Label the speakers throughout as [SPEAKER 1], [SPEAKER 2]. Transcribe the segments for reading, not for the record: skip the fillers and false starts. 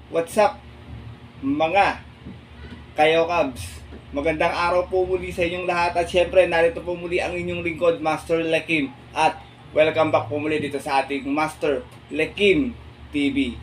[SPEAKER 1] What's up mga kayo Cubs? Magandang araw po muli sa inyong lahat at syempre narito po muli ang inyong lingkod Master Lekim at welcome back po muli dito sa ating Master Lekim TV.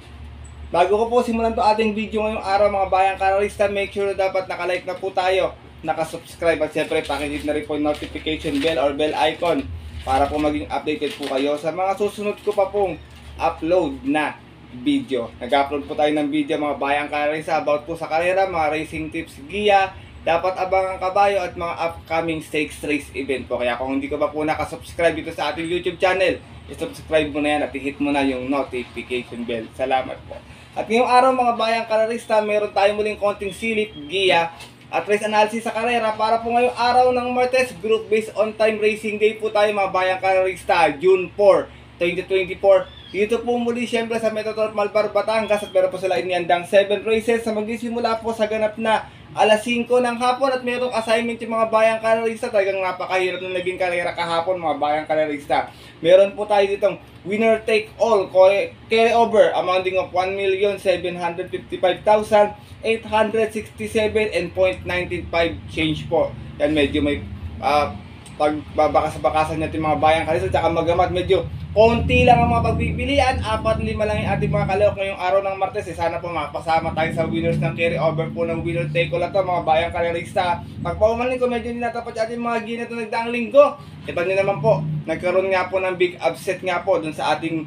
[SPEAKER 1] Bago ko po simulan to ating video ngayong araw mga bayang kararista, make sure na dapat nakalike na po tayo, nakasubscribe at syempre pakihit na rin po yung notification bell or bell icon para po maging updated po kayo sa mga susunod ko pa pong upload na video. Nag-upload po tayo ng video mga bayang kararista about po sa karera, mga racing tips, giya, dapat abangan kabayo at mga upcoming stakes race event po. Kaya kung hindi ka pa po nakasubscribe dito sa ating YouTube channel, i-subscribe mo na yan at i-hit mo na yung notification bell. Salamat po. At ngayong araw mga bayang kararista, meron tayo muling konting silip, giya at race analysis sa karera para po ngayong araw ng Martes, group based on time racing day po tayo mga bayang kararista, June 4, 2024. Dito po muli siyempre sa Metatorp Malbar, Batangas at meron po sila iniandang 7 races na magsisimula po sa ganap na alas 5 ng hapon at merong assignment yung mga bayang karerista. Talagang napakahirap na naging karera kahapon mga bayang karerista. Meron po tayo ditong winner take all carry over amounting of 1,755,867 and 0.95 change po. Yan medyo may pagbabakas-bakasan natin mga bayang karerista tsaka magamat medyo konti lang ang mga pagpipilian, 4-5 lang yung ating mga kalahok ngayong araw ng Martes. Sana po makapasama tayo sa winners ng carry over po ng winner take all na to mga bayang karerista. Pagpaumanin ko medyo ninatapat ating mga ginat na nagdaang linggo. Iba nyo naman po, nagkaroon nga po ng big upset nga po dun sa ating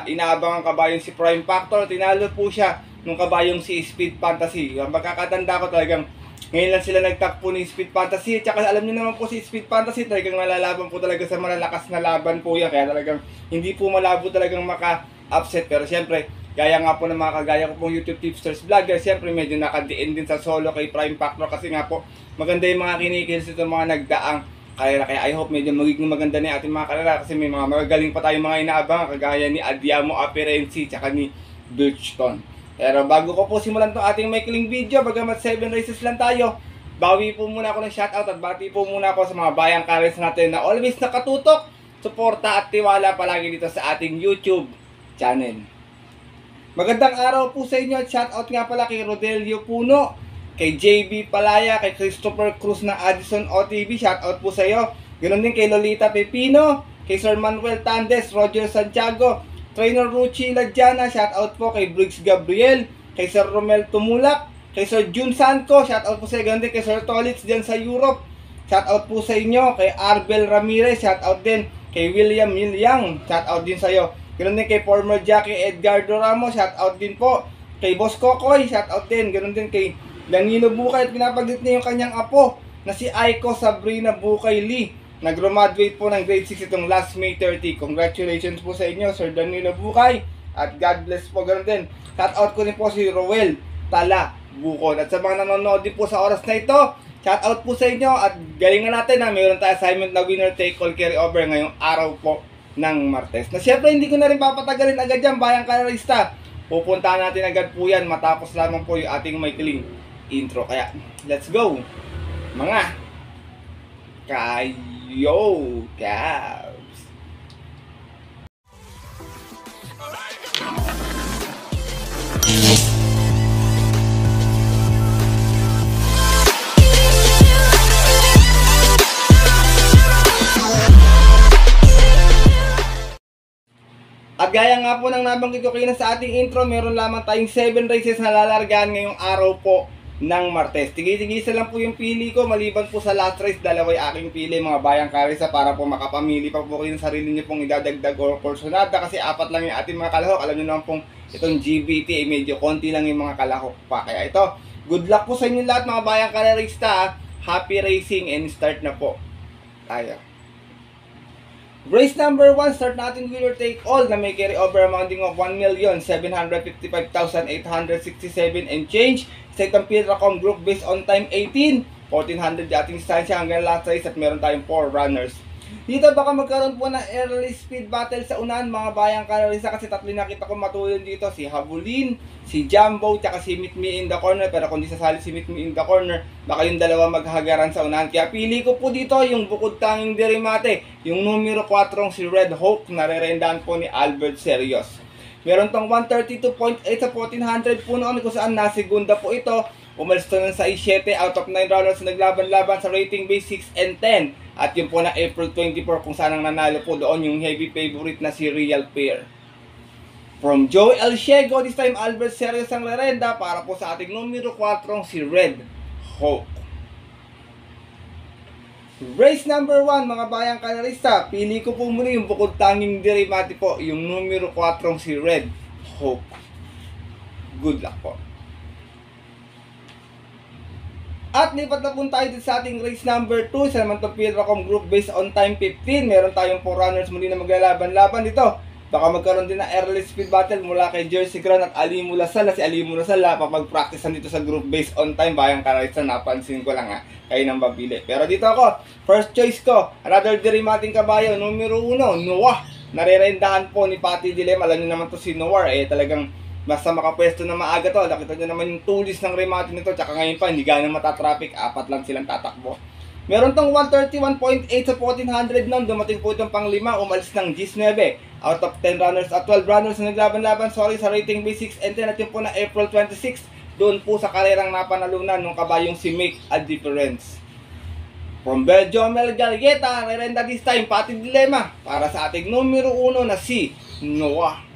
[SPEAKER 1] inaabangang kabayong si Prime Factor. Tinalo po siya nung kabayong si Speed Fantasy. Ang magkakatanda ko talagang ngayon lang sila nagtakpo ni Speed Fantasy. Tsaka alam niyo naman po si Speed Fantasy talagang nalalaban po talaga sa malalakas na laban po yan. Kaya talagang hindi po malabo talagang maka-upset. Pero syempre, gaya nga po ng mga kagaya ko pong YouTube tipsters vlogger, syempre medyo nakadiin din sa solo kay Prime Factor. Kasi nga po, maganda yung mga kinikills ito mga nagdaang karera. Kaya I hope medyo magiging maganda na ating mga karera. Kasi may mga magagaling pa tayong mga inaabang kagaya ni Adiamo Aperensi tsaka ni Birchton. Pero bago ko po simulan itong ating maikling video, bagamat 7 races lang tayo, bawi po muna ako ng shoutout at bati po muna ako sa mga bayang karers natin na always nakatutok, suporta at tiwala palagi dito sa ating YouTube channel. Magandang araw po sa inyo at shoutout nga pala kay Rodelio Puno, kay JB Palaya, kay Christopher Cruz ng Addison OTV, shoutout po sa iyo. Ganoon din kay Lolita Pepino, kay Sir Manuel Tandes, Roger Santiago, Trainer Ruchi Ladjana, shoutout po kay Briggs Gabriel, kay Sir Romel Tumulak, kay Sir Jun Sanco, shoutout po sa inyo, ganoon din kay Sir Tolitz dyan sa Europe, shoutout po sa inyo, kay Arbel Ramirez, shoutout din, kay William Milyang, shoutout din sa iyo, ganoon din kay former Jackie Edgardo Ramos, shoutout din po, kay Boss Kokoy, shoutout din, ganoon din kay Danilo Bukay at pinapaglit niya yung kanyang apo na si Aiko Sabrina Bukay Lee. Nag-graduate po ng grade 6 itong last May 30. Congratulations po sa inyo, Sir Danilo Bukay. At God bless po ganoon din. Shout out ko rin po si Roel Tala Bukon. At sa mga nanonood din po sa oras na ito, shout out po sa inyo. At galingan natin na mayroon tayo assignment na winner take all carry over ngayong araw po ng Martes. Na syempre hindi ko na rin papatagalin agad yan, bayang karerista. Pupuntahan natin agad po yan matapos lamang po yung ating maikling intro. Kaya let's go mga Yo, Cavs! At gaya nga po ng nabanggit ko kanina sa ating intro, meron lamang tayong 7 races na lalargaan ngayong araw po ng Martes. Tigil-tigisa lang po yung pili ko, maliban po sa last race, dalaway aking pili mga bayang karisa para po makapamili pa po kayo ng sarili niyo pong idadagdag o porsyonada kasi 4 lang yung ating mga kalahok. Alam niyo naman pong itong GBT medyo konti lang yung mga kalahok pa. Kaya ito, good luck po sa inyo lahat mga bayang karista. Happy racing and start na po tayo. Race number 1, start natin winner take all na may carry over amounting of 1,755,867 and change. Second Pilracom group based on time 18, 1400 yung ating distansya hanggang last race at meron tayong 4 runners. Dito baka magkaroon po ng early speed battle sa unahan mga bayang karerista kasi tatlo nakita ko matulog dito, si Habulin, si Jumbo, tsaka si Meet Me in the Corner. Pero kung di sasali si Meet Me in the Corner, baka yung dalawa maghagaran sa unahan. Kaya pili ko po dito yung bukod tanging dirimate, yung numero 4 si Red Hope na re-rendahan po ni Albert Serios. Meron tong 132.8 sa 1400 po noon kung saan nasigunda po ito. Umalis to ng 6-7 out of 9 runners na naglaban-laban sa rating base 6 and 10. At yun po na April 24 kung saan ang nanalo po doon yung heavy favorite na si Real Pair. From Joey Alciego, this time Albert Serios ang rerenda para po sa ating numero 4 si Red Hawk. Race number 1 mga bayang kanarista, pili ko po muna yung bukod tanging dirimati po, yung numero 4 si Red Hawk. Good luck po. At lipat na po tayo dito sa ating race number 2, sa naman itong Pilracom Group based on time 15. Meron tayong 4 runners muli na maglalaban-laban dito. Baka magkaroon din ng early speed battle mula kay Jersey Grand at Ali Mulasal. Si Ali Mulasal papag-practice dito sa group based on time. Bayang kanarista, napansin ko lang kayo nang babili. Pero dito ako, first choice ko, another derimating kabayo, numero 1, Noah. Narerendahan po ni Patty Dilem. Alam niyo naman to si Noah, basta makapwesto na maaga to. Nakita niyo naman yung tulis ng remate nito. Tsaka ngayon pa, hindi ganang matatraffic. 4 lang silang tatakbo. Meron tong 131.8 sa 1400 noon. Dumating po itong pang 5. Umalis ng 19. Out of 10 runners at 12 runners na naglaban-laban. Sa rating base 6 and 10. At yun po na April 26. Doon po sa karerang napanalunan ng kabayong si Make a Difference. From Belgium, Mel Galgueta, rerenda this time, Patty Dilema para sa ating numero 1 na si Noah.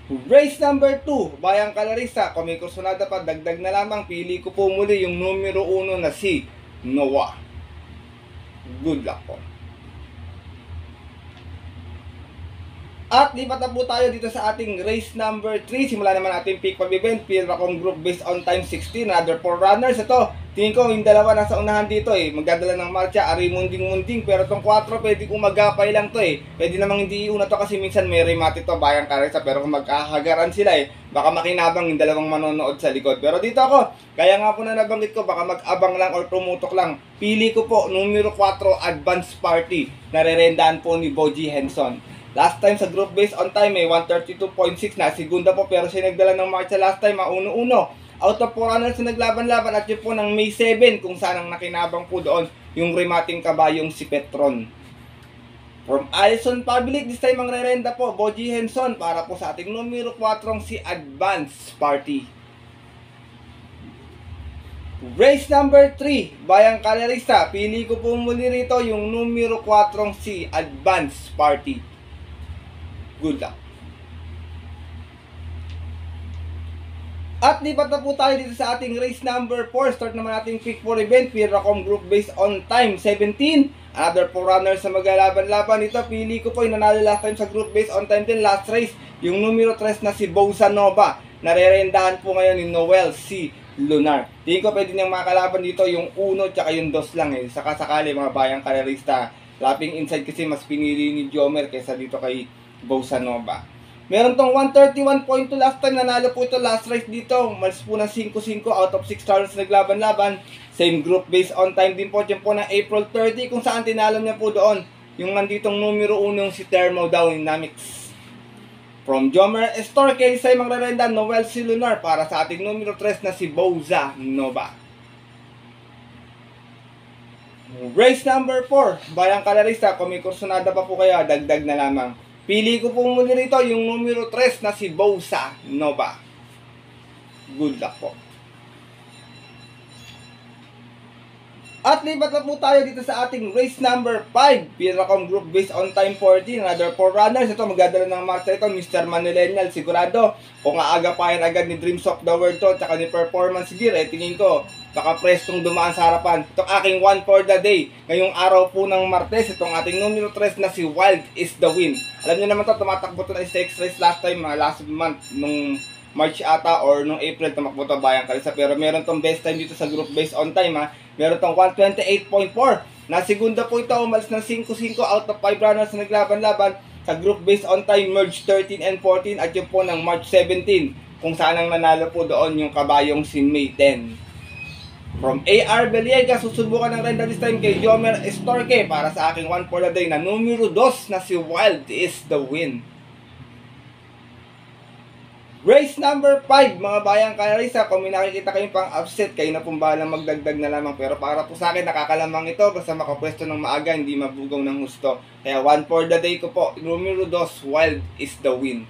[SPEAKER 1] Race number 2, bayang kalarista, kung may kursunada pa, dagdag na lamang, pili ko po muli yung numero 1 na si Noah. Good luck po. At lipat na po tayo dito sa ating race number 3. Simula naman ating pick pag event, Pilracom Group based on time 16, another 4 runners. Ito, tingin ko yung dalawa nasa unahan dito magdadala ng marcha, ari munding-munding, pero itong 4 pwede kong magapay lang to Pwede namang hindi iuna to kasi minsan may remate to, bayang karesa, pero kung magkahagaran sila baka makinabang yung dalawang manonood sa likod. Pero dito ako, kaya nga po na nabanggit ko, baka mag-abang lang or tumutok lang. Pili ko po, numero 4, Advance Party, narerendaan po ni Boji Henson. Last time sa group based on time 132.6 na segunda po, pero siya nagdala ng marcha last time 1-1. Out of 4 runners na naglaban-laban at yun po ng May 7 kung saan ang nakinabang po doon yung remating kabayong si Petron. From Allison Public, this time ang rerenda po Boji Henson para po sa ating numero 4 si Advance Party. Race number 3, bayang kalerista, pili ko po muli rito yung numero 4 si Advance Party. Good luck. At lipat na po tayo dito sa ating race number 4. Start naman ating pick for event, Pilracom Group based on time 17. Another 4 runners na maglalaban-laban. Ito, pili ko po yung nanalo last time sa group based on time 10. Last race, yung numero 3 na si Bosa Nova. Narerendahan po ngayon ni Noel C. Lunar. Tingin ko pwede niyang makalaban dito yung 1 tsaka yung 2 lang Saka sakali mga bayang karerista. Lapping inside kasi mas pinili ni Jomer kaysa dito kay Bosa Nova. Meron tong 131.2 last time, nanalo po ito last race dito. Malis po ng 5-5 out of 6 runners naglaban-laban. Same group based on time din po. Diyan po na April 30 kung saan tinalo niya po doon yung nanditong numero 1 si Thermodynamics. From Jomer Estorque, sa imang rerenda, Noel C. Lunar para sa ating numero 3 na si Bosa Nova. Race number 4, bayang kalarista, kung may kursunada pa po kayo, dagdag na lamang. Pili ko po muli rito yung numero 3 na si Bosa Nova. Good luck po. At lipat na po tayo dito sa ating race number 5. Pilracom Group based on time 14. Another 4 runners. Ito, magdadala ng marcha ito. Mr. Manillennial, sigurado. Kung aagapayan agad ni Dreams of the World to, tsaka ni Performance Gear, tingin ko, baka prestong dumaan sa harapan. Itong aking one for the day. Ngayong araw po ng Martes, itong ating numero 3 na si Wild is the Win. Alam niyo naman to, tumatakbo to na stakes race last time, last month, nung March ata or nung April, tumakbo to bayang kalisa. Pero meron tong best time dito sa group based on time Meron tong 128.4. Na segunda po ito, umalis ng 5-5 out of 5 runners na naglaban-laban. Sa group based on time, merge 13 and 14 at yun po ng March 17. Kung saan ang nanalo po doon yung kabayong si May 10. From AR Beliega, susubukan ng renda this time kay Jomer Estorque para sa aking one for the day na numero 2 na si Wild is the Win. Race number 5, mga bayang kalarista, kung may nakikita kayong pang upset, kayo na pong bahalang magdagdag na lamang. Pero para po sa akin, nakakalamang ito, basta makapwesto ng maaga, hindi mabugaw ng gusto. Kaya 1 for the day ko po, numero 2, Wild is the win.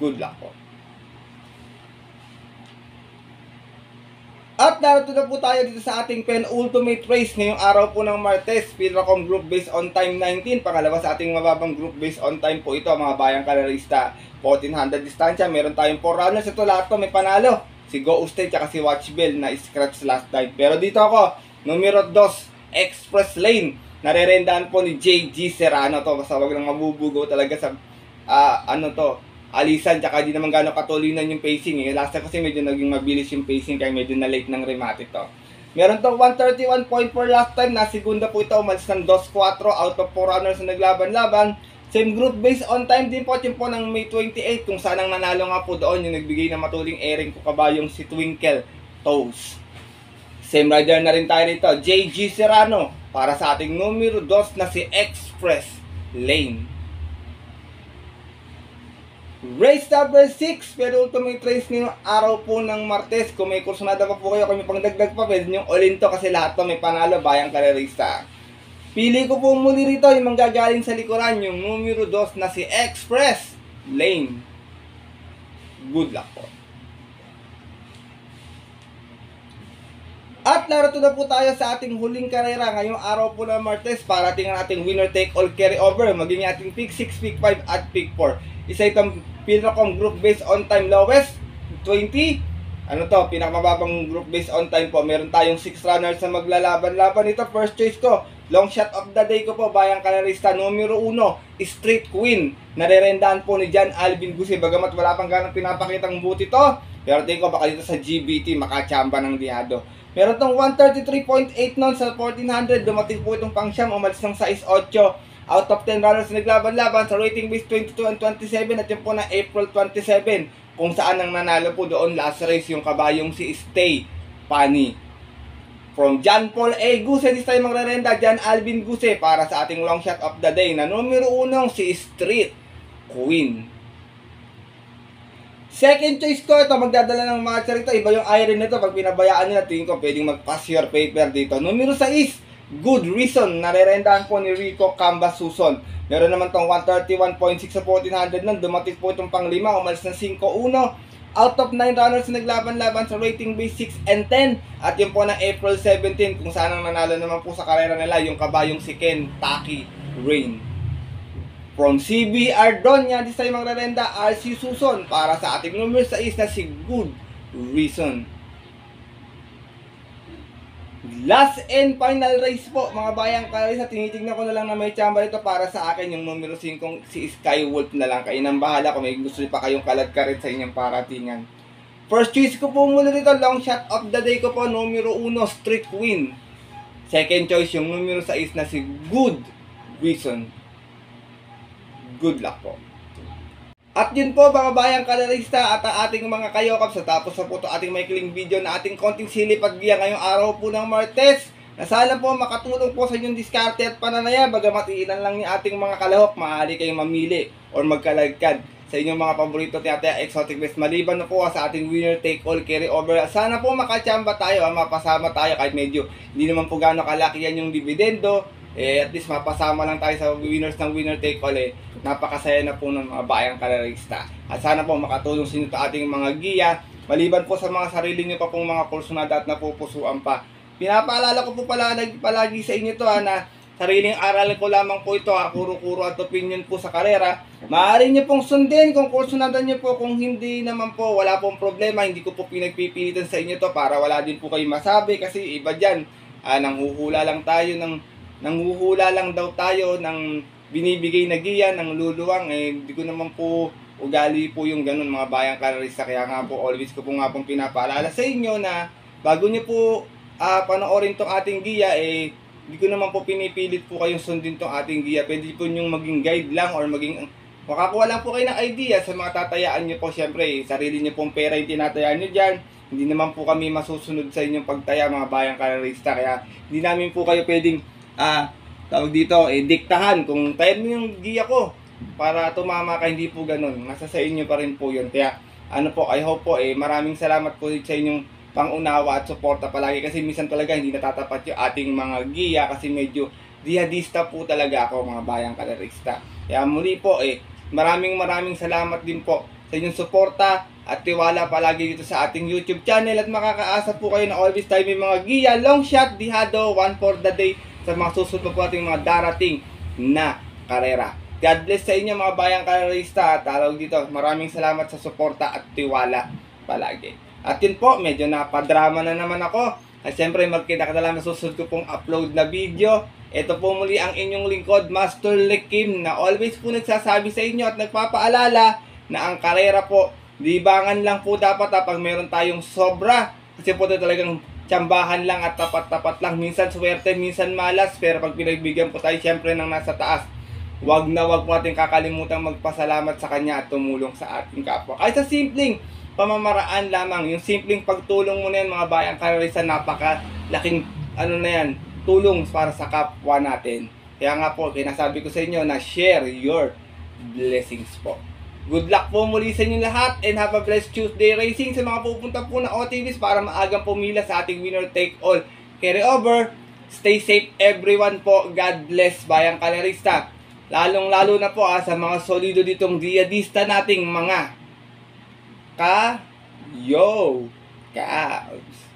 [SPEAKER 1] Good luck po. At narito na po tayo dito sa ating penultimate race ngayong araw po ng Martes. Pinakong group based on time 19. Pangalawa sa ating mababang group based on time po ito, mga bayang kalarista. 1400 distansya. Meron tayong 4 runners. Ito lahat to may panalo. Si Go Usted at si Watch Bell na scratch last night. Pero dito ako, numero 2, Express Lane. Narerendaan po ni JG Serrano to. Basta wag lang mabubugo talaga sa alisan, tsaka di naman gano'ng katulinan yung pacing eh. Last time kasi medyo naging mabilis yung pacing kaya medyo na late ng remate to. Meron tong 131.4 last time, na segunda po ito, umalis ng 2-4 out of 4 runners na naglaban-laban. Same group based on time din po, yun po ng May 28, kung saan ang nanalo nga po doon yung nagbigay ng matuling airing ko kabayong si Twinkle Toes. Same rider na rin tayo rito, JG Serrano, para sa ating numero 2 na si Express Lane. Race number 6, pero ultimate race ngayong araw po ng Martes. Kung may kursunada pa po kayo, kung may pangdagdag pa, pwede nyo all-in to kasi lahat to may panalo, bayang kalarista. Pili ko po muli rito yung manggagaling sa likuran, yung numero 2 na si Express Lane. Good luck po. At narito na po tayo sa ating huling karera ngayong araw po ng Martes para tingnan ating winner take all carry over. Maging ating pick 6, pick 5 at pick 4. Isa itong pinakang group based on time lowest 20. Pinakamababang group based on time po. Meron tayong 6 runners na maglalaban-laban. Ito first choice ko, long shot of the day ko po, bayang kalarista, numero 1, Street Queen. Narerendaan po ni John Alvin Guse. Bagamat wala pang ganang pinapakitang buti to, pero tingin ko baka dito sa GBT makachamba ng dihado. Meron tong 133.8 noon sa 1400. Dumating po itong pang-siyam, umalis ng 6-8 out of 10 runners na naglaban-laban sa rating base 22 and 27. At yun po na April 27, kung saan ang nanalo po doon last race yung kabayong si Stay Pani. From John Paul A. Guse, this time magrerenda John Alvin Guse para sa ating long shot of the day na numero 1, si Street Queen. Second choice ko, ito magdadala ng mga charito. Iba yung iron nito, pag pinabayaan nila, tingin ko pwedeng mag-pass your paper dito. Numero 6, Good Reason. Narerendaan po ni Rico Camba Suson. Meron naman tong 131.6 sa 1400 nun. Dumating po itong pang-5, umalis ng 5-1 out of 9 runners na naglaban-laban sa rating base 6 and 10. At yun po na April 17, kung saan ang nanalo naman po sa karera nila yung kabayong si Kentucky Rain. From CBR Donya, this time magrerenda RC Suson para sa ating numero 6 na si Good Reason. Last and final race po, mga bayang kalarista. Tinitignan ko na lang na may tsamba dito para sa akin yung numero 5, si Skywolf na lang. Kayo nang bahala kung may gusto pa kayong kalat-karit sa inyong paratingan. First choice ko po muna dito, long shot of the day ko po, numero 1, Street Queen. Second choice yung numero 6 na si Good Reason. Good luck po. At yun po mga bayang kalarista at ang ating mga kayokap, sa tapos na po ito ating maikling video na ating konting silip at giya ngayong araw po ng Martes, na sana po makatulong po sa inyong diskarte at pananaya. Bagamat ilan lang ni ating mga kalahok, maaari kayong mamili or magkalagkad sa inyong mga paborito tiyataya exotic best, maliban na po sa ating winner take all carry over. Sana po makachamba tayo, mapasama tayo kahit medyo hindi naman po gano'ng kalaki yan yung dividendo. At least mapasama lang tayo sa winners ng winner take all Napakasaya na po ng mga bayang kalarista. At sana po makatulong sa inyo ating mga giya, maliban po sa mga sarili nyo pa pong mga kursunada at napupusuan pa. Pinapaalala ko po palagi sa inyo to na sariling aralin ko lamang po ito, kuro-kuro at opinion po sa karera. Maaari nyo pong sundin kung kursunada nyo po, kung hindi naman po, wala pong problema. Hindi ko po pinagpipilitan sa inyo to para wala din po kayo masabi, kasi iba dyan, nanghuhula lang daw tayo ng binibigay na giya ng luluwang. Hindi ko naman po ugali po yung ganun, mga bayang kalarista. Kaya nga po always ko po nga pong pinapaalala sa inyo na bago nyo po panoorin tong ating giya, hindi ko naman po pinipilit po kayong sundin tong ating giya. Pwede po nyong maging guide lang or maging makakuha lang po kayo ng idea sa mga tatayaan nyo po. Siyempre sarili nyo pong pera yung tinatayaan nyo dyan. Hindi naman po kami masusunod sa inyong pagtaya, mga bayang kalarista. Kaya hindi namin po kayo pwedeng tawag dito, diktahan. Kung tayo mo yung giya ko, para tumama ka, hindi po ganun. Nasa sa inyo pa rin po yun. Kaya ano po, I hope po maraming salamat po sa inyong pangunawa at suporta palagi, kasi minsan talaga hindi natatapat yung ating mga giya kasi medyo jihadista po talaga ako, mga bayang kalerista. Kaya muli po maraming salamat din po sa inyong suporta at tiwala palagi dito sa ating YouTube channel, at makakaasa po kayo na always tayo may mga giya, long shot, dihado, one for the day sa mga susunod po ating mga darating na karera. God bless sa inyo mga bayang kalerista, at tawag dito, maraming salamat sa suporta at tiwala palagi. At yun po, medyo napadrama na naman ako. At syempre, magkita ka na lang na susunod ko pong upload na video. Ito po muli ang inyong lingkod, Master Lekim, na always po nagsasabi sa inyo at nagpapaalala na ang karera po, libangan lang po dapat pag meron tayong sobra. Kasi po ito talagang tsambahan lang at tapat-tapat lang. Minsan swerte, minsan malas. Pero pag pinagbigyan po tayo syempre ng nasa taas, wag po natin kakalimutan magpasalamat sa Kanya at tumulong sa ating kapwa. Kahit sa simpleng pamamaraan lamang, yung simpleng pagtulong mo na yan mga bayang kalerista, napakalaking tulong para sa kapwa natin. Kaya nga po, kinasabi ko sa inyo na share your blessings po. Good luck po muli sa inyo lahat, and have a blessed Tuesday racing sa mga pupunta po na OTVs para maagang pumila sa ating winner take all carry over. Stay safe everyone po. God bless bayang kalerista. Lalong-lalo na po sa mga solido ditong jihadista nating mga Kabs.